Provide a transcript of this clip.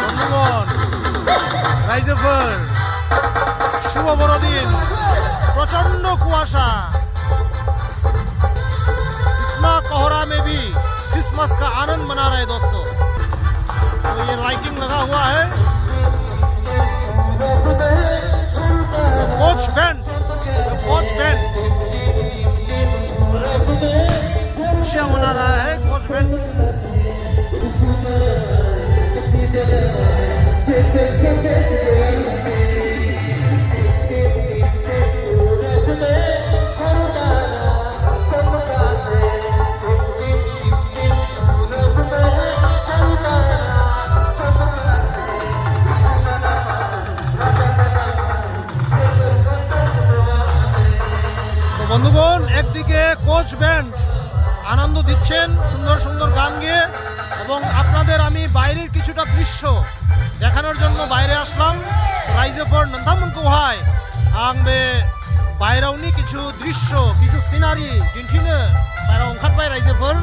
বন্ধুগণ, রাইজেফল শুভ বড়দিন, प्रचंड कुआशा, इतना कोहरा में भी क्रिसमस का आनंद मना रहे दोस्तों। तो ये लाइटिंग लगा हुआ है, कोच बैंड खुशियां मना रहा है कोच बैंड। বন্ধুগণ, একদিকে কোচ ব্যান্ড আনন্দ দিচ্ছেন সুন্দর সুন্দর গান গেয়ে, এবং আপনাদের আমি বাইরের কিছুটা দৃশ্য দেখানোর জন্য বাইরে আসলাম। রাইজেফল नंदामन कोहाय आं बे बायरावनि किछु दृश्य किछु सिनारि दिन्थिनो बायराव ओंखारबाय राइजोफोर।